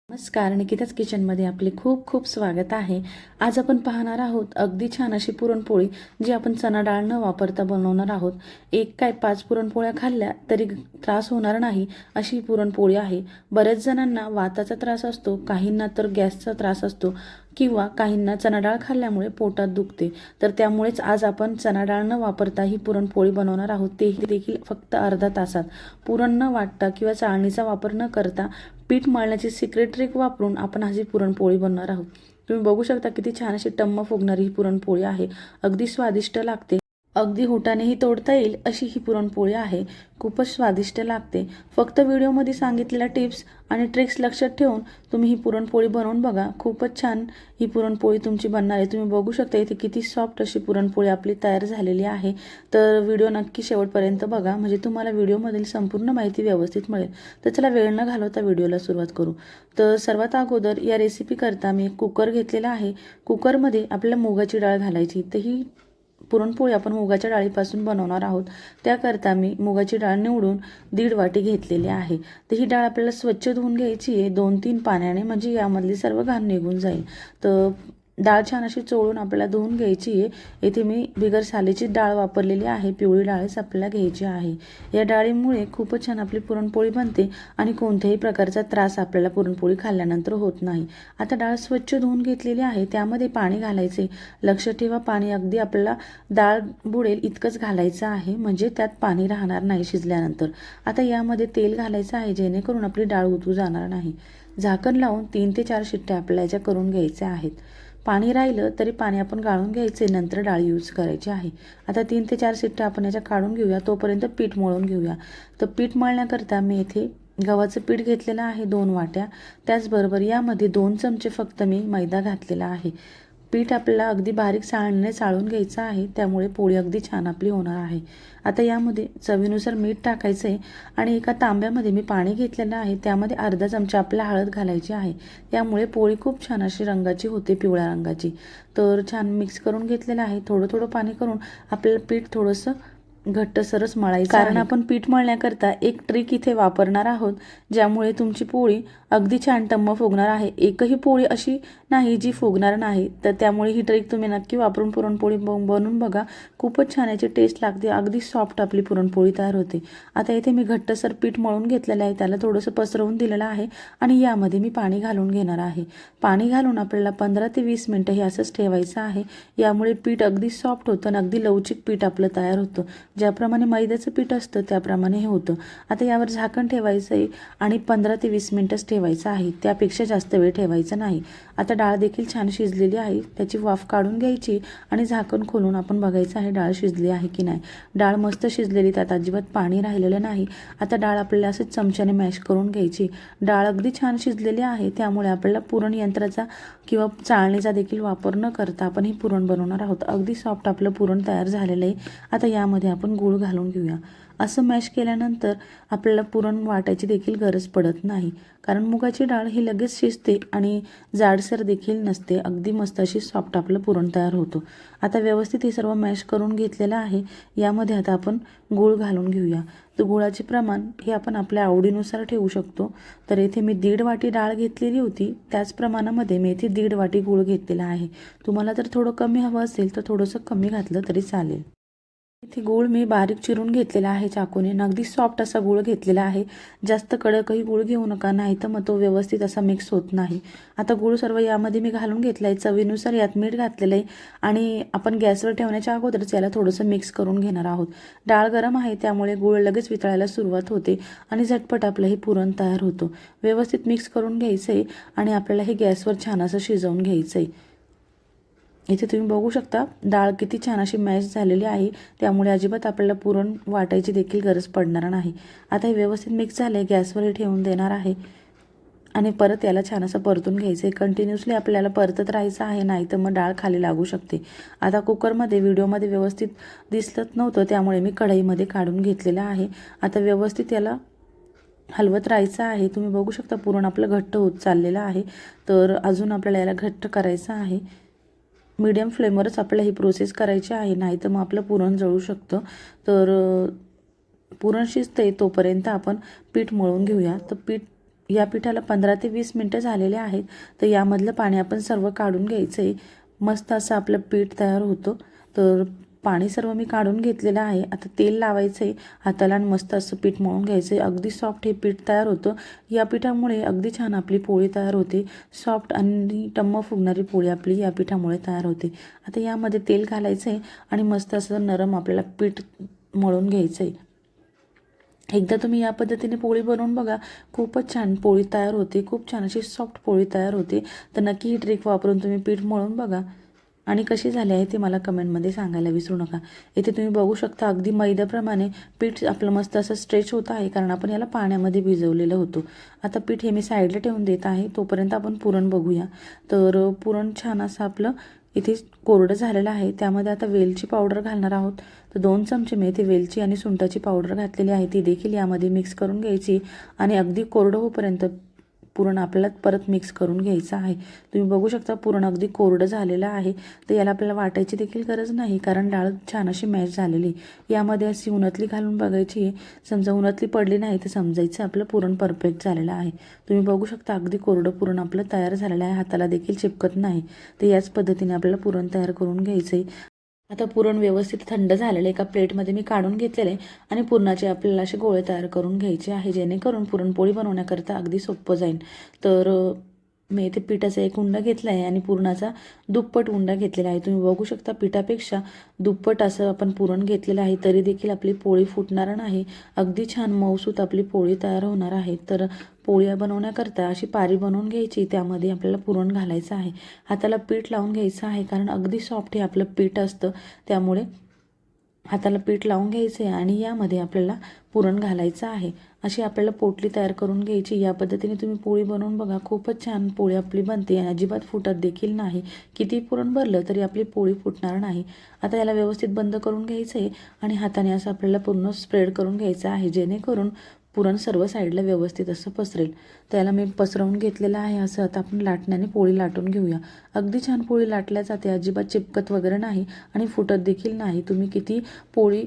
नमस्कार, निकिताच किचनमध्ये आपले खूप खूप स्वागत आहे। आज आपण पाहणार आहोत अगदी छान अशी पुरणपोळी जी आपण चणा डाळ न वापरता बनवणार आहोत। एक काय 5 पुरणपोळ्या खाल्ल्या तरी त्रास होणार नाही अशी पुरणपोळी आहे। बरेच जणांना वाताचा त्रास असतो, काहींना तर गॅसचा त्रास असतो किंवा काहींना चणा डाळ खाल्ल्यामुळे पोटात दुखते। तर त्यामुळेच आज आपण चणा डाळ न वापरता ही पुरणपोळी बनवणार आहोत, तेही देखील फक्त अर्धा तासात। पुरण न वाटता किंवा चाळणीचा वापर न करता पीठ मळण्याची सिक्रेट ट्रिक वापरून आपण ही पुरणपोळी बनवणार आहोत। तुम्ही बघू शकता किती छान अशी टम्म फुगणारी ही पुरणपोळी आहे। अगदी स्वादिष्ट लागते, अगदी होटानेही तोडता येईल अशी ही पुरणपोळी आहे। खूपच स्वादिष्ट लागते। फक्त व्हिडिओमध्ये सांगितलेल्या टिप्स आणि ट्रिक्स लक्षात ठेवून तुम्ही ही पुरणपोळी बनवून बघा, खूपच छान ही पुरणपोळी तुमची बनणार आहे। तुम्ही बघू शकता इथे किती सॉफ्ट अशी पुरणपोळी आपली तयार झालेली आहे। तर व्हिडिओ नक्की शेवटपर्यंत बघा, म्हणजे तुम्हाला व्हिडिओमधील संपूर्ण माहिती व्यवस्थित मिळेल। तर चला वेळ न घालवता व्हिडिओला सुरुवात करू। तर सर्वात अगोदर या रेसिपी करता मी एक कुकर घेतलेला आहे। कुकरमध्ये आपल्याला मुगाची डाळ घालायची। तर ही पुरणपोळी आपण मुगाच्या डाळीपासून बनवणार आहोत। त्याकरता मी मुगाची डाळ निवडून 1.5 वाटी घेतलेली आहे। तर ही डाळ आपल्याला स्वच्छ धुवून घ्यायची आहे 2-3 पाण्याने, म्हणजे यामधली सर्व घाण निघून जाईल। तर डाळ छान अशी चोळून आपल्याला धुवून घ्यायची आहे। इथे मी बिगर सालीची डाळ वापरलेली आहे, पिवळी डाळच आपल्याला घ्यायची आहे। या डाळीमुळे खूपच छान आपली पुरणपोळी बनते आणि कोणत्याही प्रकारचा त्रास आपल्याला पुरणपोळी खाल्ल्यानंतर होत नाही। आता डाळ स्वच्छ धुवून घेतलेली आहे, त्यामध्ये पाणी घालायचे। लक्ष ठेवा, पाणी अगदी आपल्याला डाळ बुडेल इतकंच घालायचं आहे, म्हणजे त्यात पाणी राहणार नाही शिजल्यानंतर। आता यामध्ये तेल घालायचं आहे, जेणेकरून आपली डाळ उतू जाणार नाही। झाकण लावून 3 ते 4 शिट्ट्या आपल्याला याच्या करून घ्यायच्या आहेत। पाणी राहिलं तरी पाणी आपण गाळून घ्यायचे, नंतर डाळ यूज करायची आहे। आता 3 ते 4 शिट्ट्या आपण याच्या काढून घेऊया, तोपर्यंत पीठ मळून घेऊया। तर पीठ मळण्याकरता मी इथे गव्हाचं पीठ घेतलेलं आहे 2 वाट्या। त्याचबरोबर यामध्ये 2 चमचे फक्त मी मैदा घातलेला आहे। पीठ आपल्याला अगदी बारीक चाळणीने चाळून घ्यायचं आहे, त्यामुळे पोळी अगदी छान आपली होणार आहे। आता यामध्ये चवीनुसार मीठ टाकायचं आहे आणि एका तांब्यामध्ये मी पाणी घेतलेलं आहे, त्यामध्ये अर्धा चमचा आपल्याला हळद घालायची आहे। त्यामुळे पोळी खूप छान अशी रंगाची होते, पिवळ्या रंगाची। तर छान मिक्स करून घेतलेलं आहे। थोडं थोडं पाणी करून आपल्याला पीठ थोडंसं घट्टसरच मळायचं, कारण आपण पीठ मळण्याकरता एक ट्रिक इथे वापरणार आहोत, ज्यामुळे तुमची पोळी अगदी छान टम्म फुगणार आहे। एकही पोळी अशी नाही जी फुगणार नाही। तर त्यामुळे ही ट्रिक तुम्ही नक्की वापरून पुरणपोळी बनवून बघा, खूपच छान याची टेस्ट लागते। अगदी सॉफ्ट आपली पुरणपोळी तयार होते। आता इथे मी घट्टसर पीठ मळून घेतलेलं आहे, त्याला थोडंसं पसरवून दिलेलं आहे आणि यामध्ये मी पाणी घालून घेणार आहे। पाणी घालून आपल्याला 15 ते 20 मिनिटं हे असंच ठेवायचं आहे। यामुळे पीठ अगदी सॉफ्ट होतं आणि अगदी लवचिक पीठ आपलं तयार होतं। ज्याप्रमाणे मैद्याचं पीठ असतं त्याप्रमाणे हे होतं। आता यावर झाकण ठेवायचं आहे आणि 15 ते 20 मिनिटच ठेवायचं आहे, त्यापेक्षा जास्त वेळ ठेवायचं नाही। आता डाळ देखील छान शिजलेली आहे, त्याची वाफ काढून घ्यायची आणि झाकण खोलून आपण बघायचं आहे डाळ शिजली आहे की नाही। डाळ मस्त शिजलेली, त्यात अजिबात पाणी राहिलेलं नाही। आता डाळ आपल्याला असं चमच्याने मॅश करून घ्यायची। डाळ अगदी छान शिजलेली आहे, त्यामुळे आपल्याला पुरण यंत्राचा किंवा चाळणीचा देखील वापर न करता आपण हे पुरण बनवणार आहोत। अगदी सॉफ्ट आपलं पुरण तयार झालेलं आहे। आता यामध्ये आपण गूळ घालून घेऊया। असं मॅश केल्यानंतर आपल्याला पुरण वाटायची देखील गरज पडत नाही, कारण मुगाची डाळ ही लगेच शिजते आणि जाडसर देखील नसते। अगदी मस्त अशी सॉफ्ट आपलं पुरण तयार होतं। आता व्यवस्थित हे सर्व मॅश करून घेतलेलं आहे। यामध्ये आता आपण गूळ घालून घेऊया। तर गुळाचे प्रमाण हे आपण आपल्या आवडीनुसार ठेवू शकतो। तर इथे मी 1.5 वाटी डाळ घेतलेली होती, त्याच प्रमाणामध्ये मी इथे 1.5 वाटी गूळ घेतलेला आहे। तुम्हाला जर थोडं कमी हवं असेल तर थोडंसं कमी घातलं तरी चालेल। इथे गूळ मी बारीक चिरून घेतलेला आहे चाकूने, अगदी सॉफ्ट असा गूळ घेतलेला आहे। जास्त कडकही गूळ घेऊ नका, नाही तर मग तो व्यवस्थित असा मिक्स होत नाही। आता गूळ सर्व यामध्ये मी घालून घेतला आहे। चवीनुसार यात मीठ घातलेलं आहे आणि आपण गॅसवर ठेवण्याच्या अगोदरच याला थोडंसं मिक्स करून घेणार आहोत। डाळ गरम आहे, त्यामुळे गूळ लगेच वितळायला सुरुवात होते आणि झटपट आपलं हे पुरण तयार होतं। व्यवस्थित मिक्स करून घ्यायचं आहे आणि आपल्याला हे गॅसवर छान असं शिजवून घ्यायचं आहे। इथे तुम्ही बघू शकता डाळ किती छान अशी मॅश झालेली आहे, त्यामुळे अजिबात आपल्याला पुरण वाटायची देखील गरज पडणार नाही। आता हे व्यवस्थित मिक्स झाले, गॅसवर ठेवून देणार आहे आणि परत याला छान असं परतून घ्यायचं आहे। कंटिन्युअसली आपल्याला परतत राहायचं आहे, नाही तर मग डाळ खाली लागू शकते। आता कुकरमध्ये व्हिडिओमध्ये व्यवस्थित दिसत नव्हतं, त्यामुळे मी कढईमध्ये काढून घेतलेलं आहे। आता व्यवस्थित याला हलवत राहायचं आहे। तुम्ही बघू शकता पुरण आपलं घट्ट होत चाललेलं आहे, तर अजून आपल्याला याला घट्ट करायचं आहे। मीडियम फ्लेमवरच आपल्याला ही प्रोसेस करायची आहे, नाही तर मग आपलं पुरण जळू शकतं। तर पुरण शिजते तोपर्यंत आपण पीठ मळून घेऊया। तर पीठ या पिठाला 15 ते 20 मिनटं झालेले आहेत. तर यामधलं पाणी आपण सर्व काढून घ्यायचं आहे. मस्त असं आपलं पीठ तयार होतं. तर पाणी सर्व मी काढून घेतलेलं आहे. आता तेल लावायचं आहे हाताला आणि मस्त असं पीठ मळून घ्यायचं आहे. अगदी सॉफ्ट हे पीठ तयार होतं. या पिठामुळे अगदी छान आपली पोळी तयार होते. सॉफ्ट आणि टम्म फुगणारी पोळी आपली या पिठामुळे तयार होते. आता यामध्ये तेल घालायचं आहे आणि मस्त असं नरम आपल्याला पीठ मळून घ्यायचं आहे. एकदा तुम्ही या पद्धतीने पोळी बनवून बघा, खूपच छान पोळी तयार होते. खूप छान अशी सॉफ्ट पोळी तयार होते. तर नक्की ही ट्रिक वापरून तुम्ही पीठ मळून बघा आणि कशी झाली आहे ते मला कमेंटमध्ये सांगायला विसरू नका. इथे तुम्ही बघू शकता अगदी मैद्याप्रमाणे पीठ आपलं मस्त असं स्ट्रेच होत आहे, कारण आपण याला पाण्यामध्ये भिजवलेलं होतं. आता पीठ हे मी साईडला ठेवून देत आहे. तोपर्यंत आपण पुरण बघूया. तर पुरण छान असं आपलं इथे कोरडं झालेलं आहे. त्यामध्ये आता वेलची पावडर घालणार आहोत. तर 2 चमचे मी इथे वेलची आणि सुंठाची पावडर घातलेली आहे. ती देखील यामध्ये मिक्स करून घ्यायची आणि अगदी कोरडं होईपर्यंत पुरण आपल्याला परत मिक्स करून घ्यायचं आहे. तुम्ही बघू शकता पुरण अगदी कोरडं झालेलं आहे. तर याला आपल्याला वाटायची देखील गरज नाही, कारण डाळ छान अशी मॅश झालेली. यामध्ये अशी उन्हातली घालून बघायची. समजा उन्हातली पडली नाही तर समजायचं आपलं पुरण परफेक्ट झालेलं आहे. तुम्ही बघू शकता अगदी कोरडं पुरण आपलं तयार झालेलं आहे. हाताला देखील चिपकत नाही. तर याच पद्धतीने आपल्याला पुरण तयार करून घ्यायचं आहे. आता पुरण व्यवस्थित थंड झालेलं एका प्लेटमध्ये मी काढून घेतलेले आहे आणि पुरणाचे आपल्याला असे गोळे तयार करून घ्यायचे आहे, जेणेकरून पुरणपोळी बनवण्याकरता अगदी सोपं जाईल. तर मी इथे पिठाचा एक उंडा घेतला आहे आणि पुरणाचा दुप्पट उंडा घेतलेला आहे. तुम्ही बघू शकता पिठापेक्षा दुप्पट असं आपण पुरण घेतलेलं आहे, तरी देखील आपली पोळी फुटणार नाही. अगदी छान मऊसूत आपली पोळी तयार होणार आहे. तर पोळ्या बनवण्याकरता अशी पारी बनवून घ्यायची. त्यामध्ये आपल्याला पुरण घालायचं आहे. हाताला पीठ लावून घ्यायचं आहे, कारण अगदी सॉफ्ट हे आपलं पीठ असतं. त्यामुळे हाताला पीठ लावून घ्यायचं आहे आणि यामध्ये आपल्याला पुरण घालायचं आहे. अशी आपल्याला पोटली तयार करून घ्यायची. या पद्धतीने तुम्ही पोळी बनवून बघा, खूपच छान पोळी आपली बनते आणि अजिबात फुटत देखील नाही. किती पुरण भरलं तरी आपली पोळी फुटणार नाही. आता याला व्यवस्थित बंद करून घ्यायचं आहे आणि हाताने असं आपल्याला पूर्ण स्प्रेड करून घ्यायचं आहे, जेणेकरून पुरण सर्व साईडला व्यवस्थित असं पसरेल. त्याला मी पसरवून घेतलेलं आहे. असं आता आपण लाटण्याने पोळी लाटून घेऊया. अगदी छान पोळी लाटल्या जाते, अजिबात चिपकत वगैरे नाही आणि फुटत देखील नाही. तुम्ही किती पोळी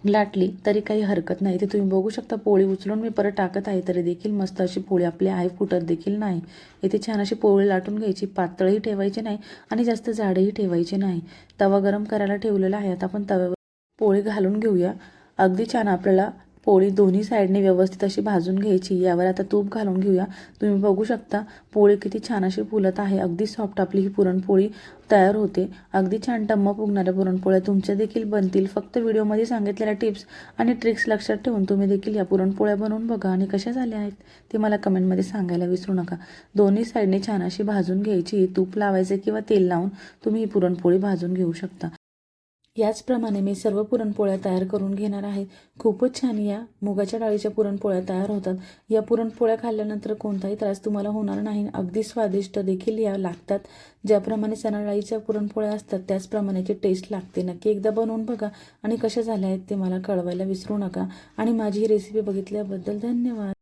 लाटली तरी काही हरकत नाही. ते तुम्ही बघू शकता पोळी उचलून मी परत टाकत आहे, तरी देखील मस्त अशी पोळी आपली आहे, फुटत देखील नाही. इथे छान अशी पोळी लाटून घ्यायची. पातळही ठेवायची नाही आणि जास्त जाडही ठेवायची नाही. तवा गरम करायला ठेवलेला आहे. आता आपण तव्यावर पोळी घालून घेऊया. अगदी छान आपल्याला पोळी दोन्ही साईडने व्यवस्थित अशी भाजून घ्यायची. यावर आता तूप घालून घेऊया. तुम्ही बघू शकता पोळी किती छान अशी फुलत आहे. अगदी सॉफ्ट आपली ही पुरणपोळी तयार होते. अगदी छान टम्म फुगणाऱ्या पुरणपोळ्या तुमच्या देखील बनतील. फक्त व्हिडिओमध्ये सांगितलेल्या टिप्स आणि ट्रिक्स लक्षात ठेवून तुम्ही देखील या पुरणपोळ्या बनवून बघा आणि कशा झाल्या आहेत ते मला कमेंटमध्ये सांगायला विसरू नका. दोन्ही साईडने छान अशी भाजून घ्यायची. तूप लावायचे किंवा तेल लावून तुम्ही ही पुरणपोळी भाजून घेऊ शकता. याचप्रमाणे मी सर्व पुरणपोळ्या तयार करून घेणार आहे. खूपच छान या मुगाच्या डाळीच्या पुरणपोळ्या तयार होतात. या पुरणपोळ्या खाल्ल्यानंतर कोणताही त्रास तुम्हाला होणार नाही. अगदी स्वादिष्ट देखील या लागतात. ज्याप्रमाणे चणा डाळीच्या पुरणपोळ्या असतात त्याचप्रमाणेची टेस्ट लागते. नक्की एकदा बनवून बघा आणि कशा झाल्या आहेत ते मला कळवायला विसरू नका. आणि माझी ही रेसिपी बघितल्याबद्दल धन्यवाद.